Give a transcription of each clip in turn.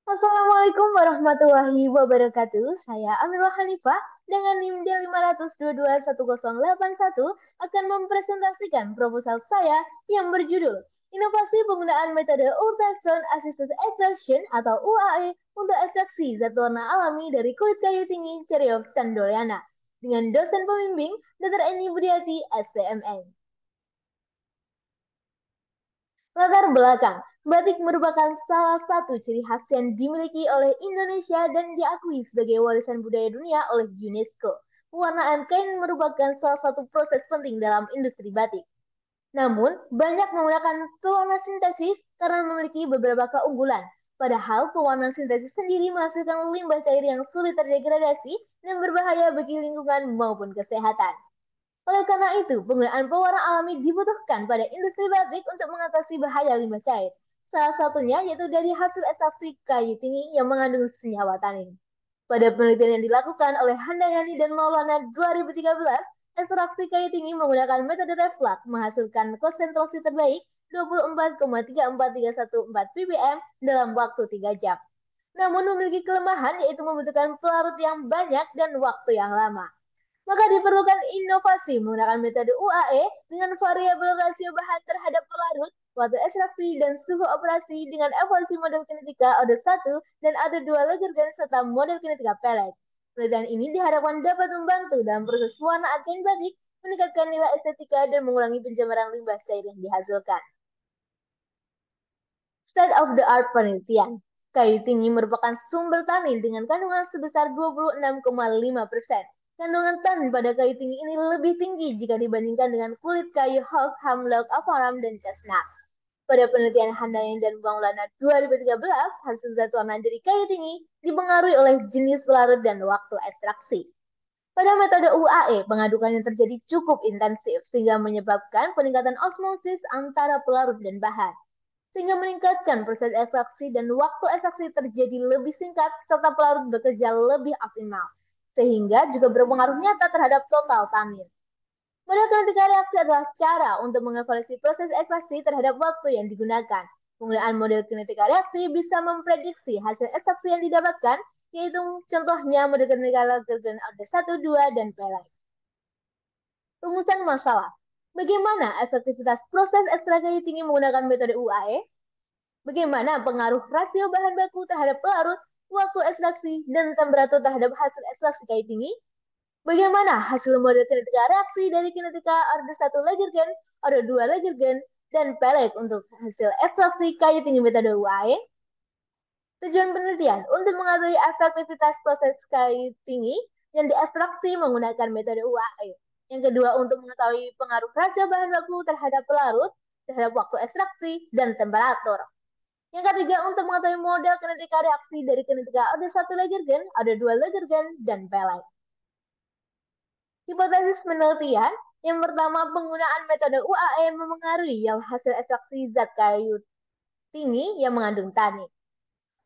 Assalamualaikum warahmatullahi wabarakatuh. Saya Amirul Hanifah dengan NIM D5221081 akan mempresentasikan proposal saya yang berjudul Inovasi Penggunaan Metode Ultrasound Assisted Extraction atau UAE untuk ekstraksi zat warna alami dari kulit kayu tinggi Cereops candoleana dengan dosen pembimbing Dr. Eni Budiati, STMN. Latar belakang, batik merupakan salah satu ciri khas yang dimiliki oleh Indonesia dan diakui sebagai warisan budaya dunia oleh UNESCO. Pewarnaan kain merupakan salah satu proses penting dalam industri batik. Namun, banyak menggunakan pewarna sintesis karena memiliki beberapa keunggulan. Padahal pewarna sintesis sendiri menghasilkan limbah cair yang sulit terdegradasi dan berbahaya bagi lingkungan maupun kesehatan. Oleh karena itu, penggunaan pewarna alami dibutuhkan pada industri batik untuk mengatasi bahaya limbah cair. Salah satunya yaitu dari hasil ekstraksi kayu tinggi yang mengandung senyawa tanin. Pada penelitian yang dilakukan oleh Handayani dan Maulana 2013, ekstraksi kayu tinggi menggunakan metode Reflux menghasilkan konsentrasi terbaik 24,34314 ppm dalam waktu 3 jam. Namun memiliki kelemahan yaitu membutuhkan pelarut yang banyak dan waktu yang lama. Maka diperlukan inovasi menggunakan metode UAE dengan variabel rasio bahan terhadap pelarut, waktu ekstraksi, dan suhu operasi dengan evolusi model kinetika order 1 dan order 2 Lagergen serta model kinetika pellet. Penelitian ini diharapkan dapat membantu dalam proses pewarnaan kain batik, meningkatkan nilai estetika, dan mengurangi pencemaran limbah cair yang dihasilkan. State of the art penelitian. Kayu tinggi merupakan sumber tanin dengan kandungan sebesar 26,5%. Kandungan tanin pada kayu tinggi ini lebih tinggi jika dibandingkan dengan kulit kayu hog, hemlock, avaram, dan chestnut. Pada penelitian Handayani dan Maulana 2013, hasil zat warna dari kayu tinggi dipengaruhi oleh jenis pelarut dan waktu ekstraksi. Pada metode UAE, pengadukannya terjadi cukup intensif sehingga menyebabkan peningkatan osmosis antara pelarut dan bahan sehingga meningkatkan proses ekstraksi dan waktu ekstraksi terjadi lebih singkat serta pelarut bekerja lebih optimal, sehingga juga berpengaruh nyata terhadap total tanin. Model kinetika reaksi adalah cara untuk mengevaluasi proses ekstraksi terhadap waktu yang digunakan. Penggunaan model kinetika reaksi bisa memprediksi hasil ekstraksi yang didapatkan, yaitu contohnya model kinetika Lagergen order 1, 2, dan pellet. Rumusan masalah. Bagaimana efektivitas proses ekstraksi tinggi menggunakan metode UAE? Bagaimana pengaruh rasio bahan baku terhadap pelarut, waktu ekstraksi, dan temperatur terhadap hasil ekstraksi kayu tinggi? Bagaimana hasil model kinetika reaksi dari kinetika order 1 Lagergen, order 2 Lagergen, dan pellet untuk hasil ekstraksi kayu tinggi metode UAE? Tujuan penelitian untuk mengetahui efektivitas proses kayu tinggi yang diekstraksi menggunakan metode UAE. Yang kedua, untuk mengetahui pengaruh rasio bahan baku terhadap pelarut, terhadap waktu ekstraksi, dan temperatur. Yang ketiga, untuk mengetahui model kinetika reaksi dari kinetika order 1 Lagergen, order 2 Lagergen, dan pellet. Hipotesis penelitian, yang pertama, penggunaan metode UAE memengaruhi yang hasil ekstraksi zat kayu tinggi yang mengandung tanin.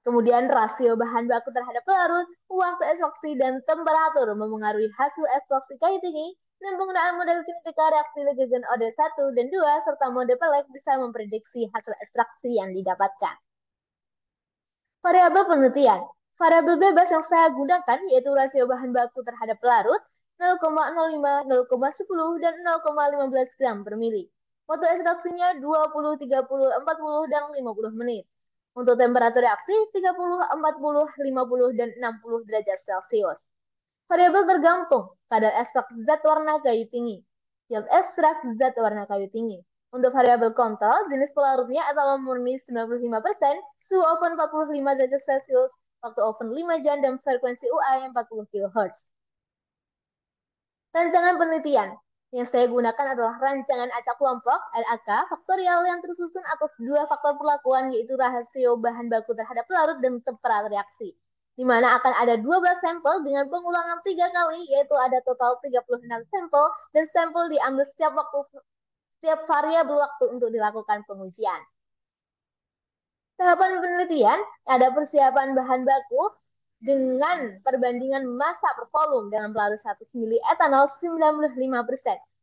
Kemudian rasio bahan baku terhadap pelarut, waktu ekstraksi, dan temperatur memengaruhi hasil ekstraksi kayu tinggi, dan penggunaan model kinetika reaksi Lagergen order 1 dan 2 serta model pellet bisa memprediksi hasil ekstraksi yang didapatkan. Variabel penelitian. Variabel bebas yang saya gunakan yaitu rasio bahan baku terhadap pelarut 0,05, 0,10, dan 0,15 gram per mili. Waktu ekstraksinya 20, 30, 40, dan 50 menit. Untuk temperatur reaksi 30, 40, 50, dan 60 derajat Celcius. Variabel tergantung kadar ekstrak zat warna kayu tinggi. Yield ekstrak zat warna kayu tinggi. Untuk variabel kontrol, jenis pelarutnya adalah murni 95%, suhu oven 45 derajat Celcius, waktu oven 5 jam, dan frekuensi UA 40 kHz. Rancangan penelitian yang saya gunakan adalah rancangan acak kelompok RAK faktorial yang tersusun atas dua faktor perlakuan yaitu rasio bahan baku terhadap pelarut dan temperatur reaksi. Di mana akan ada 12 sampel dengan pengulangan 3 kali yaitu ada total 36 sampel dan sampel diambil setiap variabel waktu untuk dilakukan pengujian. Tahapan penelitian ada persiapan bahan baku dengan perbandingan massa per volume dengan pelarut 100 ml etanol 95%.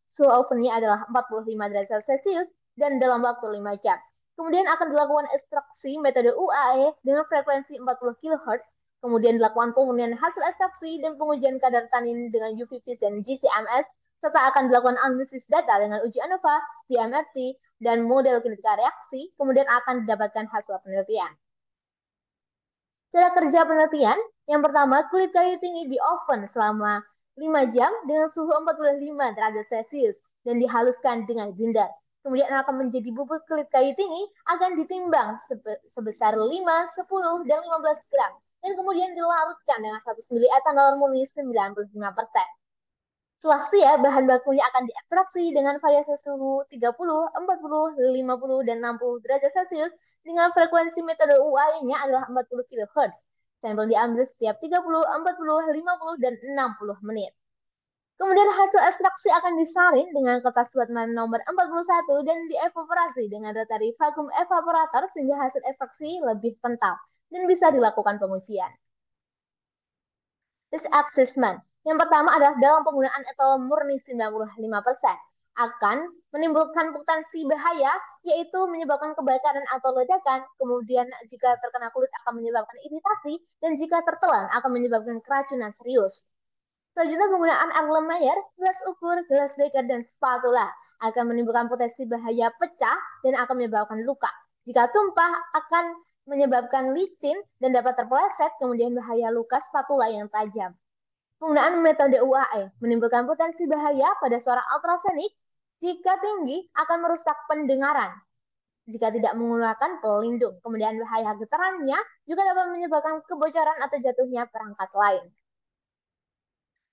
Suhu ovennya adalah 45 derajat Celcius dan dalam waktu 5 jam. Kemudian akan dilakukan ekstraksi metode UAE dengan frekuensi 40 kHz. Kemudian dilakukan pemurnian hasil ekstraksi dan pengujian kadar tanin dengan UV Vis dan GCMS, serta akan dilakukan analisis data dengan uji ANOVA, DMRT, dan model kinetika reaksi, kemudian akan didapatkan hasil penelitian. Cara kerja penelitian, yang pertama, kulit kayu tinggi di oven selama 5 jam dengan suhu 45 derajat Celcius dan dihaluskan dengan grinder. Kemudian akan menjadi bubuk kulit kayu tinggi akan ditimbang sebesar 5, 10, dan 15 gram. Dan kemudian dilarutkan dengan 100 ml etanol murni 95%. Selastia, bahan bakunya akan diekstraksi dengan variasi suhu 30, 40, 50, dan 60 derajat Celcius dengan frekuensi metode UAE-nya adalah 40 kHz. Sampel diambil setiap 30, 40, 50, dan 60 menit. Kemudian hasil ekstraksi akan disaring dengan kertas Whatman nomor 41 dan dievaporasi dengan rotary vacuum evaporator sehingga hasil ekstraksi lebih kental dan bisa dilakukan pengujian. Risk assessment. Yang pertama adalah dalam penggunaan etol murni 95% akan menimbulkan potensi bahaya, yaitu menyebabkan kebakaran atau ledakan. Kemudian jika terkena kulit akan menyebabkan iritasi, dan jika tertelan akan menyebabkan keracunan serius. Selanjutnya penggunaan arlem Mayer, gelas ukur, gelas beker, dan spatula akan menimbulkan potensi bahaya pecah dan akan menyebabkan luka. Jika tumpah akan menyebabkan licin dan dapat terpeleset, kemudian bahaya luka spatula yang tajam. Penggunaan metode UAE menimbulkan potensi bahaya pada suara ultrasonik. Jika tinggi akan merusak pendengaran jika tidak menggunakan pelindung. Kemudian bahaya getarannya juga dapat menyebabkan kebocoran atau jatuhnya perangkat lain.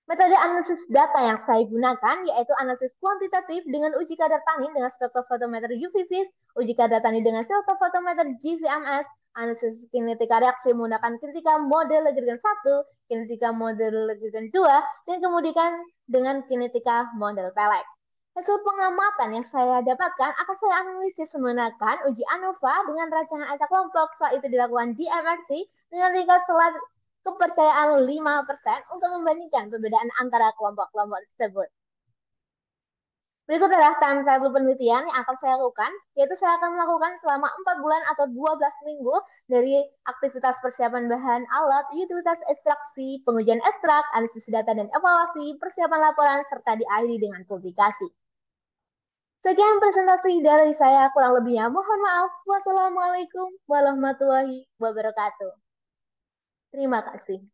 Metode analisis data yang saya gunakan yaitu analisis kuantitatif dengan uji kadar tanin dengan spektrofotometer UV Vis, uji kadar tanin dengan spektrofotometer GCMS, analisis kinetika reaksi menggunakan kinetika model Legrange 1, kinetika model Legrange 2, dan kemudian dengan kinetika model Pelek. Hasil pengamatan yang saya dapatkan akan saya analisis menggunakan uji ANOVA dengan rancangan acak kelompok. Setelah itu dilakukan DMRT dengan tingkat selat kepercayaan 5% untuk membandingkan perbedaan antara kelompok-kelompok tersebut. Berikut adalah timetable penelitian yang akan saya lakukan, yaitu saya akan melakukan selama 4 bulan atau 12 minggu dari aktivitas persiapan bahan alat, utilitas ekstraksi, pengujian ekstrak, analisis data dan evaluasi, persiapan laporan, serta diakhiri dengan publikasi. Sekian presentasi dari saya, kurang lebihnya mohon maaf. Wassalamualaikum warahmatullahi wabarakatuh. Terima kasih.